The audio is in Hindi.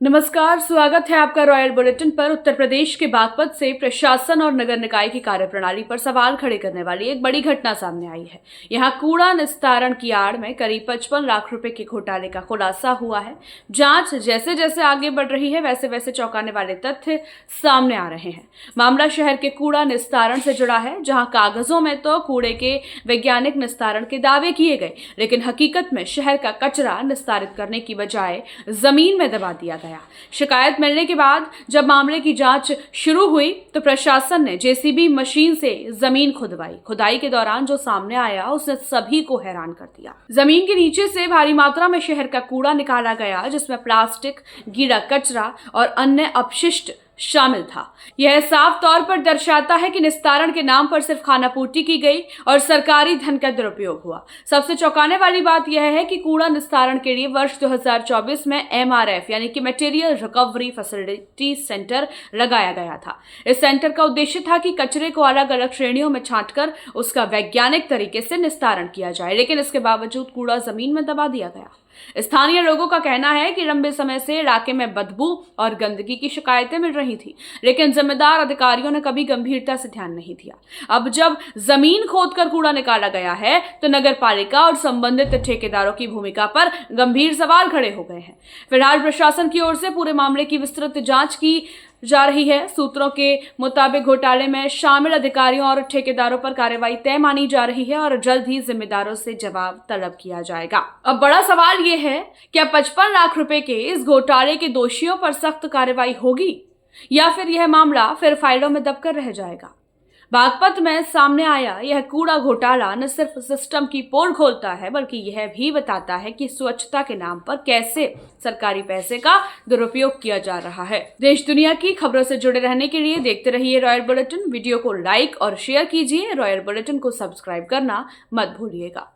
नमस्कार, स्वागत है आपका रॉयल बुलेटिन पर। उत्तर प्रदेश के बागपत से प्रशासन और नगर निकाय की कार्यप्रणाली पर सवाल खड़े करने वाली एक बड़ी घटना सामने आई है। यहां कूड़ा निस्तारण की आड़ में करीब 55 लाख रुपए के घोटाले का खुलासा हुआ है। जांच जैसे जैसे आगे बढ़ रही है वैसे वैसे चौंकाने वाले तथ्य सामने आ रहे हैं। मामला शहर के कूड़ा निस्तारण से जुड़ा है, जहां कागजों में तो कूड़े के वैज्ञानिक निस्तारण के दावे किए गए, लेकिन हकीकत में शहर का कचरा निस्तारित करने की बजाय जमीन में दबा दिया गया। शिकायत मिलने के बाद जब मामले की जांच शुरू हुई तो प्रशासन ने जेसीबी मशीन से जमीन खुदवाई। खुदाई के दौरान जो सामने आया उसने सभी को हैरान कर दिया। जमीन के नीचे से भारी मात्रा में शहर का कूड़ा निकाला गया, जिसमें प्लास्टिक, गीला कचरा और अन्य अपशिष्ट शामिल था। यह साफ तौर पर दर्शाता है कि निस्तारण के नाम पर सिर्फ खानापूर्ति की गई और सरकारी धन का दुरुपयोग हुआ। सबसे चौंकाने वाली बात यह है कि कूड़ा निस्तारण के लिए वर्ष 2024 में MRF यानी कि मटेरियल रिकवरी फैसिलिटी सेंटर लगाया गया था। इस सेंटर का उद्देश्य था कि कचरे को अलग अलग श्रेणियों में छांटकर उसका वैज्ञानिक तरीके से निस्तारण किया जाए, लेकिन इसके बावजूद कूड़ा जमीन में दबा दिया गया। स्थानीय लोगों का कहना है कि लंबे समय से इलाके में बदबू और गंदगी की शिकायतें मिल रही थी, लेकिन जिम्मेदार अधिकारियों ने कभी गंभीरता से ध्यान नहीं दिया। अब जब जमीन खोदकर कूड़ा निकाला गया है तो नगर पालिका और संबंधित ठेकेदारों की भूमिका पर गंभीर सवाल खड़े हो गए हैं। फिलहाल प्रशासन की ओर से पूरे मामले की विस्तृत जांच की जा रही है। सूत्रों के मुताबिक घोटाले में शामिल अधिकारियों और ठेकेदारों पर कार्रवाई तय मानी जा रही है और जल्द ही जिम्मेदारों से जवाब तलब किया जाएगा। अब बड़ा सवाल यह है, क्या 55 लाख रुपए के इस घोटाले के दोषियों पर सख्त कार्रवाई होगी या फिर यह मामला फिर फाइलों में दबकर रह जाएगा? बागपत में सामने आया यह कूड़ा घोटाला न सिर्फ सिस्टम की पोल खोलता है, बल्कि यह भी बताता है कि स्वच्छता के नाम पर कैसे सरकारी पैसे का दुरुपयोग किया जा रहा है। देश दुनिया की खबरों से जुड़े रहने के लिए देखते रहिए रॉयल बुलेटिन। वीडियो को लाइक और शेयर कीजिए। रॉयल बुलेटिन को सब्सक्राइब करना मत भूलिएगा।